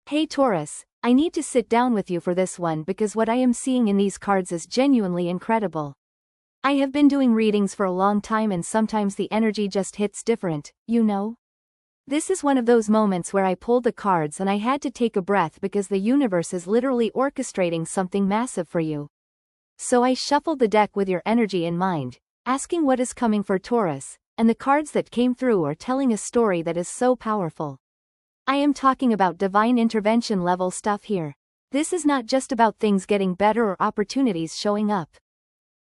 Hey Taurus, I need to sit down with you for this one because what I am seeing in these cards is genuinely incredible. I have been doing readings for a long time and sometimes the energy just hits different, you know? This is one of those moments where I pulled the cards and I had to take a breath because the universe is literally orchestrating something massive for you. So I shuffled the deck with your energy in mind, asking what is coming for Taurus, and the cards that came through are telling a story that is so powerful. I am talking about divine intervention level stuff here. This is not just about things getting better or opportunities showing up.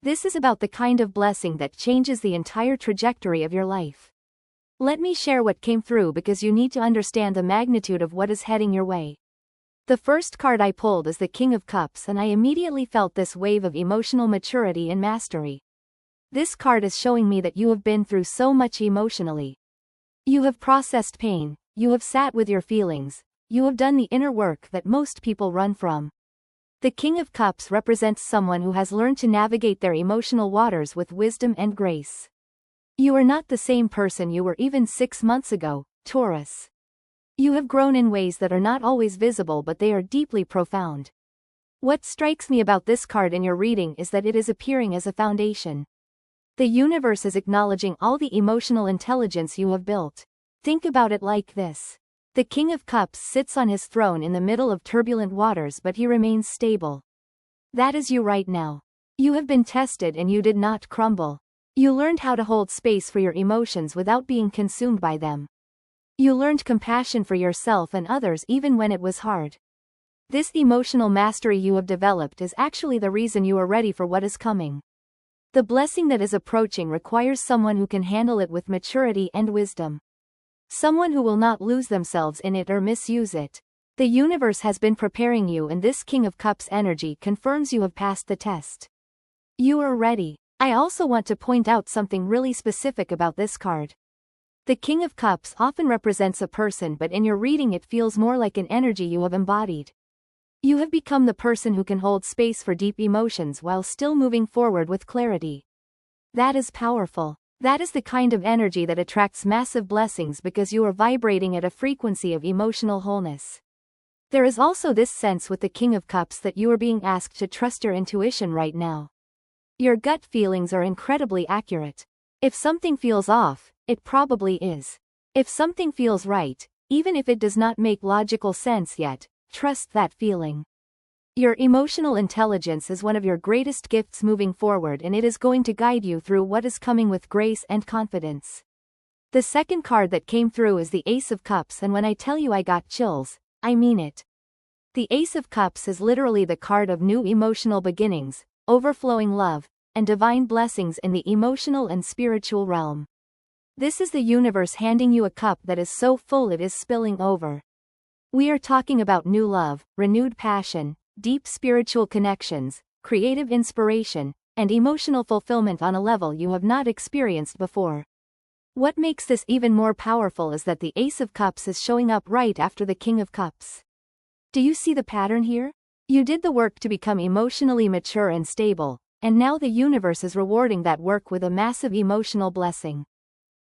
This is about the kind of blessing that changes the entire trajectory of your life. Let me share what came through because you need to understand the magnitude of what is heading your way. The first card I pulled is the King of Cups and I immediately felt this wave of emotional maturity and mastery. This card is showing me that you have been through so much emotionally. You have processed pain, you have sat with your feelings, you have done the inner work that most people run from. The King of Cups represents someone who has learned to navigate their emotional waters with wisdom and grace. You are not the same person you were even 6 months ago, Taurus. You have grown in ways that are not always visible but they are deeply profound. What strikes me about this card in your reading is that it is appearing as a foundation. The universe is acknowledging all the emotional intelligence you have built. Think about it like this. The King of Cups sits on his throne in the middle of turbulent waters but he remains stable. That is you right now. You have been tested and you did not crumble. You learned how to hold space for your emotions without being consumed by them. You learned compassion for yourself and others even when it was hard. This emotional mastery you have developed is actually the reason you are ready for what is coming. The blessing that is approaching requires someone who can handle it with maturity and wisdom. Someone who will not lose themselves in it or misuse it. The universe has been preparing you and this King of Cups energy confirms you have passed the test. You are ready. I also want to point out something really specific about this card. The King of Cups often represents a person but in your reading it feels more like an energy you have embodied. You have become the person who can hold space for deep emotions while still moving forward with clarity. That is powerful. That is the kind of energy that attracts massive blessings because you are vibrating at a frequency of emotional wholeness. There is also this sense with the King of Cups that you are being asked to trust your intuition right now. Your gut feelings are incredibly accurate. If something feels off, it probably is. If something feels right, even if it does not make logical sense yet, trust that feeling. Your emotional intelligence is one of your greatest gifts moving forward and it is going to guide you through what is coming with grace and confidence. The second card that came through is the Ace of Cups and when I tell you I got chills, I mean it. The Ace of Cups is literally the card of new emotional beginnings, overflowing love, and divine blessings in the emotional and spiritual realm. This is the universe handing you a cup that is so full it is spilling over. We are talking about new love, renewed passion, deep spiritual connections, creative inspiration, and emotional fulfillment on a level you have not experienced before. What makes this even more powerful is that the Ace of Cups is showing up right after the King of Cups. Do you see the pattern here? You did the work to become emotionally mature and stable, and now the universe is rewarding that work with a massive emotional blessing.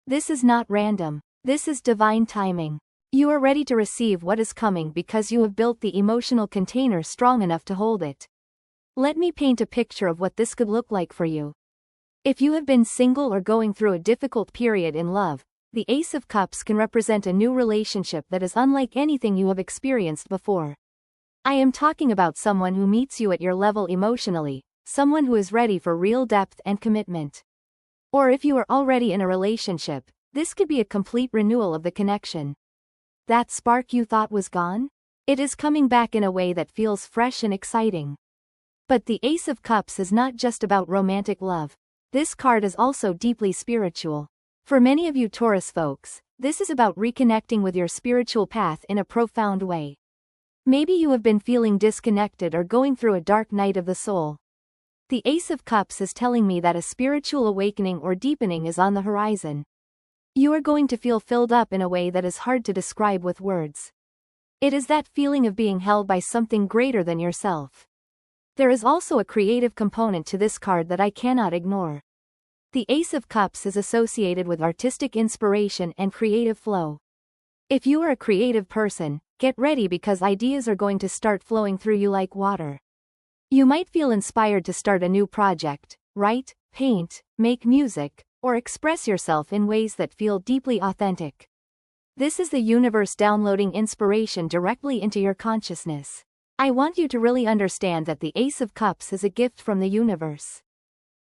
This is not random. This is divine timing. You are ready to receive what is coming because you have built the emotional container strong enough to hold it. Let me paint a picture of what this could look like for you. If you have been single or going through a difficult period in love, the Ace of Cups can represent a new relationship that is unlike anything you have experienced before. I am talking about someone who meets you at your level emotionally, someone who is ready for real depth and commitment. Or if you are already in a relationship, this could be a complete renewal of the connection. That spark you thought was gone? It is coming back in a way that feels fresh and exciting. But the Ace of Cups is not just about romantic love. This card is also deeply spiritual. For many of you Taurus folks, this is about reconnecting with your spiritual path in a profound way. Maybe you have been feeling disconnected or going through a dark night of the soul. The Ace of Cups is telling me that a spiritual awakening or deepening is on the horizon. You are going to feel filled up in a way that is hard to describe with words. It is that feeling of being held by something greater than yourself. There is also a creative component to this card that I cannot ignore. The Ace of Cups is associated with artistic inspiration and creative flow. If you are a creative person, get ready because ideas are going to start flowing through you like water. You might feel inspired to start a new project, write, paint, make music, or express yourself in ways that feel deeply authentic. This is the universe downloading inspiration directly into your consciousness. I want you to really understand that the Ace of Cups is a gift from the universe.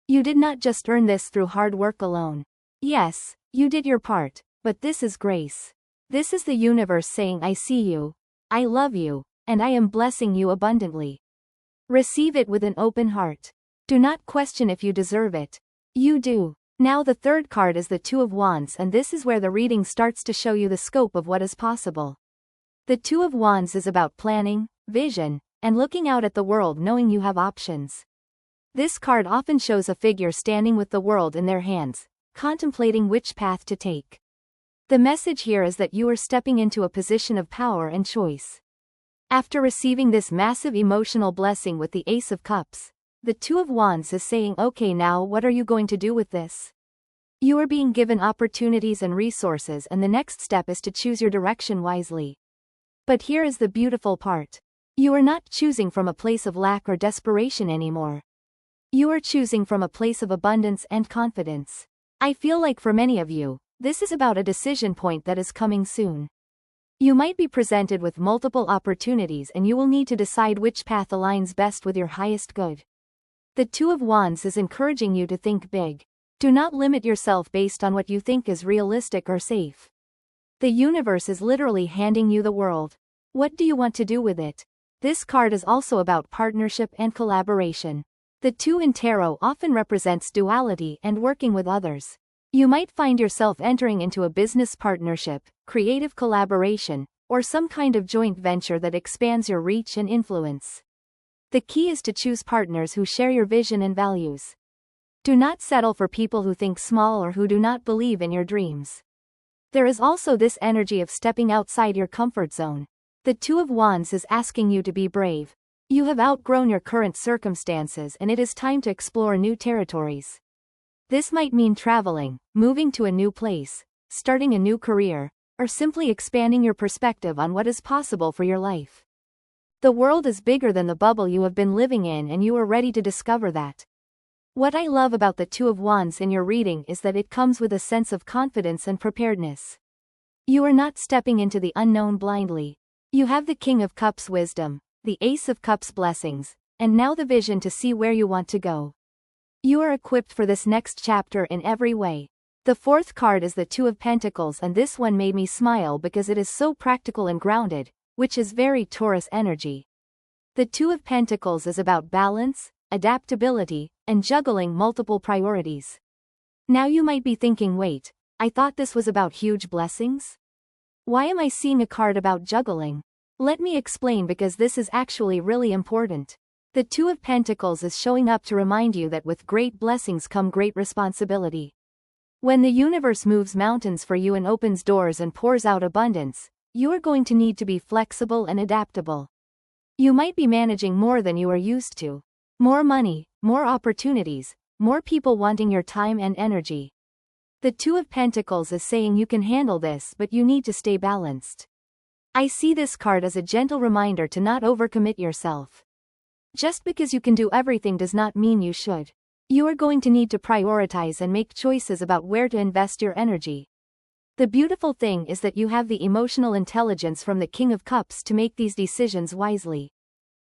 You did not just earn this through hard work alone. Yes, you did your part, but this is grace. This is the universe saying I see you, I love you, and I am blessing you abundantly. Receive it with an open heart. Do not question if you deserve it. You do. Now the third card is the Two of Wands, and this is where the reading starts to show you the scope of what is possible. The Two of Wands is about planning, vision, and looking out at the world knowing you have options. This card often shows a figure standing with the world in their hands, contemplating which path to take. The message here is that you are stepping into a position of power and choice. After receiving this massive emotional blessing with the Ace of Cups, the Two of Wands is saying, okay, now what are you going to do with this? You are being given opportunities and resources, and the next step is to choose your direction wisely. But here is the beautiful part. You are not choosing from a place of lack or desperation anymore. You are choosing from a place of abundance and confidence. I feel like for many of you, this is about a decision point that is coming soon. You might be presented with multiple opportunities and you will need to decide which path aligns best with your highest good. The Two of Wands is encouraging you to think big. Do not limit yourself based on what you think is realistic or safe. The universe is literally handing you the world. What do you want to do with it? This card is also about partnership and collaboration. The Two in tarot often represents duality and working with others. You might find yourself entering into a business partnership, creative collaboration, or some kind of joint venture that expands your reach and influence. The key is to choose partners who share your vision and values. Do not settle for people who think small or who do not believe in your dreams. There is also this energy of stepping outside your comfort zone. The Two of Wands is asking you to be brave. You have outgrown your current circumstances and it is time to explore new territories. This might mean traveling, moving to a new place, starting a new career, or simply expanding your perspective on what is possible for your life. The world is bigger than the bubble you have been living in, and you are ready to discover that. What I love about the Two of Wands in your reading is that it comes with a sense of confidence and preparedness. You are not stepping into the unknown blindly. You have the King of Cups wisdom, the Ace of Cups blessings, and now the vision to see where you want to go. You are equipped for this next chapter in every way. The fourth card is the Two of Pentacles, and this one made me smile because it is so practical and grounded, which is very Taurus energy. The Two of Pentacles is about balance, adaptability, and juggling multiple priorities. Now you might be thinking, wait, I thought this was about huge blessings? Why am I seeing a card about juggling? Let me explain, because this is actually really important. The Two of Pentacles is showing up to remind you that with great blessings come great responsibility. When the universe moves mountains for you and opens doors and pours out abundance, you are going to need to be flexible and adaptable. You might be managing more than you are used to. More money, more opportunities, more people wanting your time and energy. The Two of Pentacles is saying you can handle this, but you need to stay balanced. I see this card as a gentle reminder to not overcommit yourself. Just because you can do everything does not mean you should. You are going to need to prioritize and make choices about where to invest your energy. The beautiful thing is that you have the emotional intelligence from the King of Cups to make these decisions wisely.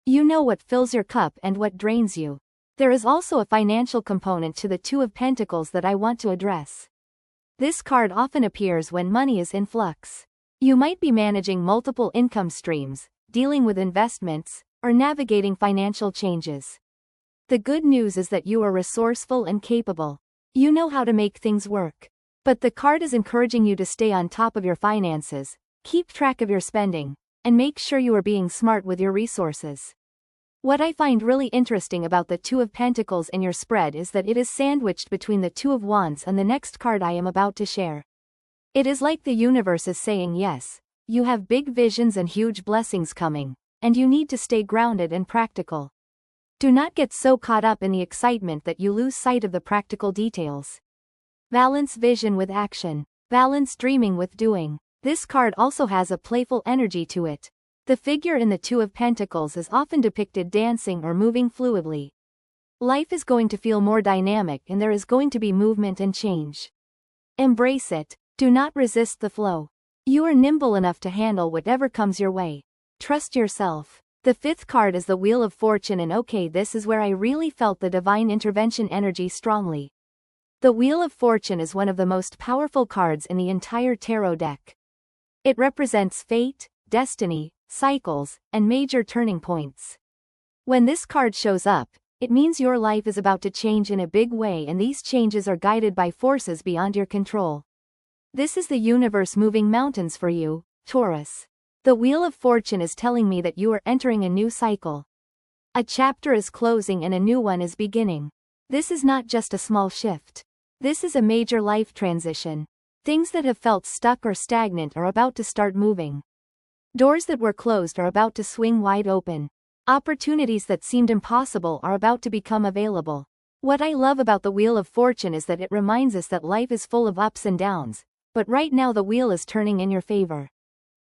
You know what fills your cup and what drains you. There is also a financial component to the Two of Pentacles that I want to address. This card often appears when money is in flux. You might be managing multiple income streams, dealing with investments, or navigating financial changes. The good news is that you are resourceful and capable. You know how to make things work. But the card is encouraging you to stay on top of your finances, keep track of your spending, and make sure you are being smart with your resources. What I find really interesting about the Two of Pentacles in your spread is that it is sandwiched between the Two of Wands and the next card I am about to share. It is like the universe is saying, yes, you have big visions and huge blessings coming, and you need to stay grounded and practical. Do not get so caught up in the excitement that you lose sight of the practical details. Balance vision with action. Balance dreaming with doing. This card also has a playful energy to it. The figure in the Two of Pentacles is often depicted dancing or moving fluidly. Life is going to feel more dynamic and there is going to be movement and change. Embrace it. Do not resist the flow. You are nimble enough to handle whatever comes your way. Trust yourself. The fifth card is the Wheel of Fortune, and okay, this is where I really felt the divine intervention energy strongly. The Wheel of Fortune is one of the most powerful cards in the entire tarot deck. It represents fate, destiny, cycles, and major turning points. When this card shows up, it means your life is about to change in a big way, and these changes are guided by forces beyond your control. This is the universe moving mountains for you, Taurus. The Wheel of Fortune is telling me that you are entering a new cycle. A chapter is closing and a new one is beginning. This is not just a small shift. This is a major life transition. Things that have felt stuck or stagnant are about to start moving. Doors that were closed are about to swing wide open. Opportunities that seemed impossible are about to become available. What I love about the Wheel of Fortune is that it reminds us that life is full of ups and downs, but right now the wheel is turning in your favor.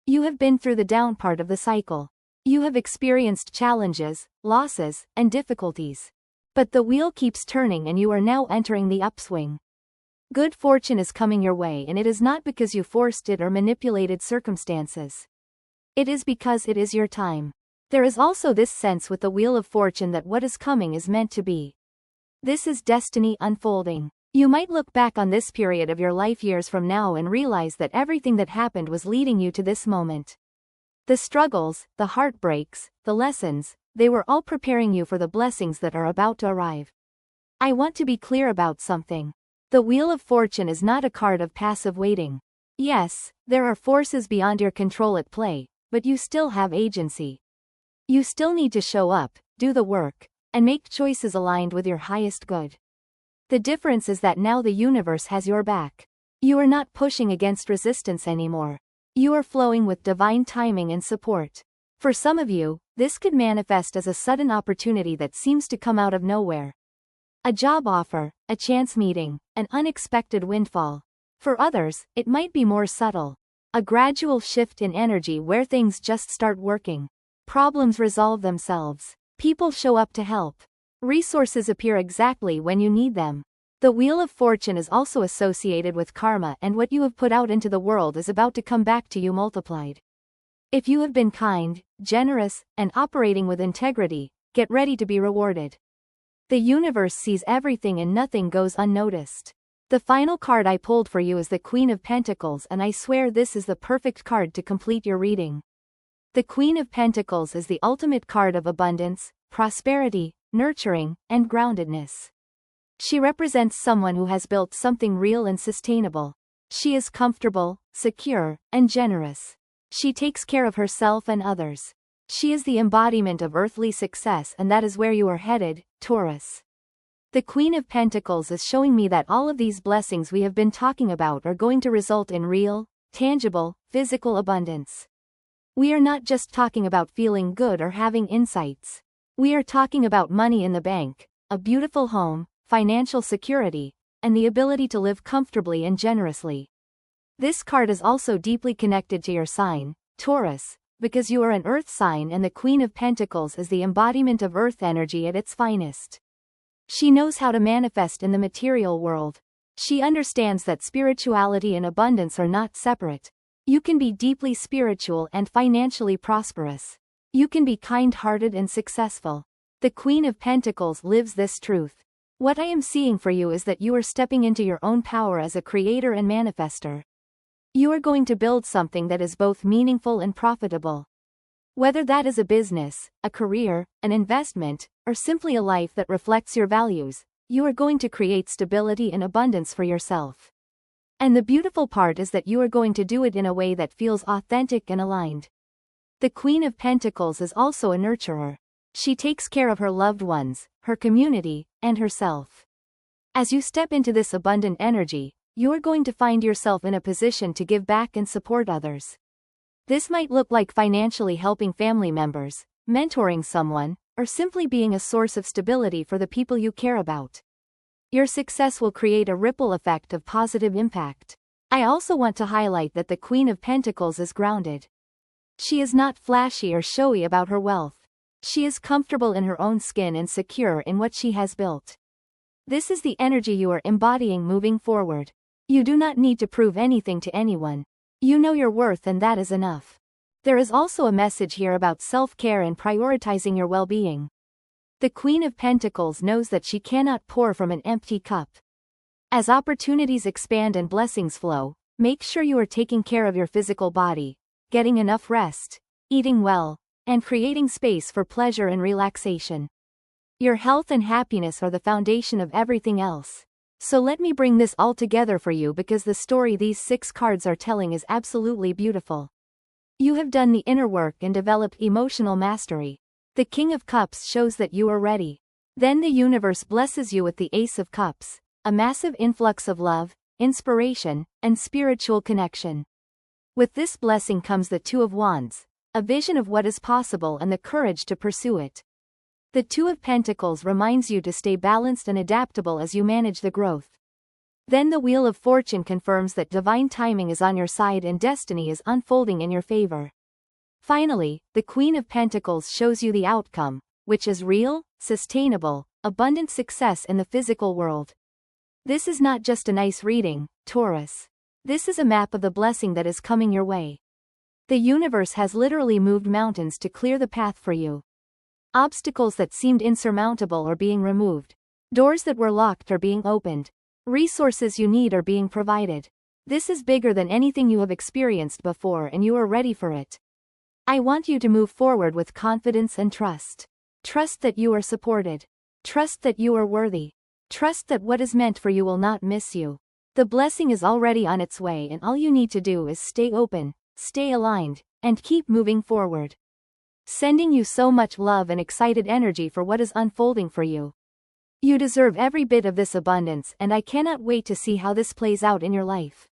You have been through the down part of the cycle. You have experienced challenges, losses, and difficulties. But the wheel keeps turning and you are now entering the upswing. Good fortune is coming your way, and it is not because you forced it or manipulated circumstances. It is because it is your time. There is also this sense with the Wheel of Fortune that what is coming is meant to be. This is destiny unfolding. You might look back on this period of your life years from now and realize that everything that happened was leading you to this moment. The struggles, the heartbreaks, the lessons, they were all preparing you for the blessings that are about to arrive. I want to be clear about something. The Wheel of Fortune is not a card of passive waiting. Yes, there are forces beyond your control at play, but you still have agency. You still need to show up, do the work, and make choices aligned with your highest good. The difference is that now the universe has your back. You are not pushing against resistance anymore. You are flowing with divine timing and support. For some of you, this could manifest as a sudden opportunity that seems to come out of nowhere. A job offer, a chance meeting, an unexpected windfall. For others, it might be more subtle. A gradual shift in energy where things just start working. Problems resolve themselves. People show up to help. Resources appear exactly when you need them. The Wheel of Fortune is also associated with karma, and what you have put out into the world is about to come back to you multiplied. If you have been kind, generous, and operating with integrity, get ready to be rewarded. The universe sees everything and nothing goes unnoticed. The final card I pulled for you is the Queen of Pentacles, and I swear this is the perfect card to complete your reading. The Queen of Pentacles is the ultimate card of abundance, prosperity, nurturing, and groundedness. She represents someone who has built something real and sustainable. She is comfortable, secure, and generous. She takes care of herself and others. She is the embodiment of earthly success, and that is where you are headed, Taurus. The Queen of Pentacles is showing me that all of these blessings we have been talking about are going to result in real, tangible, physical abundance. We are not just talking about feeling good or having insights. We are talking about money in the bank, a beautiful home, financial security, and the ability to live comfortably and generously. This card is also deeply connected to your sign, Taurus, because you are an earth sign, and the Queen of Pentacles is the embodiment of earth energy at its finest. She knows how to manifest in the material world. She understands that spirituality and abundance are not separate. You can be deeply spiritual and financially prosperous. You can be kind-hearted and successful. The Queen of Pentacles lives this truth. What I am seeing for you is that you are stepping into your own power as a creator and manifester. You are going to build something that is both meaningful and profitable. Whether that is a business, a career, an investment, or simply a life that reflects your values, you are going to create stability and abundance for yourself. And the beautiful part is that you are going to do it in a way that feels authentic and aligned. The Queen of Pentacles is also a nurturer. She takes care of her loved ones, her community, and herself. As you step into this abundant energy, you are going to find yourself in a position to give back and support others. This might look like financially helping family members, mentoring someone, or simply being a source of stability for the people you care about. Your success will create a ripple effect of positive impact. I also want to highlight that the Queen of Pentacles is grounded. She is not flashy or showy about her wealth. She is comfortable in her own skin and secure in what she has built. This is the energy you are embodying moving forward. You do not need to prove anything to anyone. You know your worth and that is enough. There is also a message here about self-care and prioritizing your well-being. The Queen of Pentacles knows that she cannot pour from an empty cup. As opportunities expand and blessings flow, make sure you are taking care of your physical body, getting enough rest, eating well, and creating space for pleasure and relaxation. Your health and happiness are the foundation of everything else. So let me bring this all together for you because the story these 6 cards are telling is absolutely beautiful. You have done the inner work and developed emotional mastery. The King of Cups shows that you are ready. Then the universe blesses you with the Ace of Cups, a massive influx of love, inspiration, and spiritual connection. With this blessing comes the Two of Wands, a vision of what is possible and the courage to pursue it. The Two of Pentacles reminds you to stay balanced and adaptable as you manage the growth. Then the Wheel of Fortune confirms that divine timing is on your side and destiny is unfolding in your favor. Finally, the Queen of Pentacles shows you the outcome, which is real, sustainable, abundant success in the physical world. This is not just a nice reading, Taurus. This is a map of the blessing that is coming your way. The universe has literally moved mountains to clear the path for you. Obstacles that seemed insurmountable are being removed. Doors that were locked are being opened. Resources you need are being provided. This is bigger than anything you have experienced before and you are ready for it. I want you to move forward with confidence and trust. Trust that you are supported. Trust that you are worthy. Trust that what is meant for you will not miss you. The blessing is already on its way and all you need to do is stay open, stay aligned, and keep moving forward. Sending you so much love and excited energy for what is unfolding for you. You deserve every bit of this abundance and I cannot wait to see how this plays out in your life.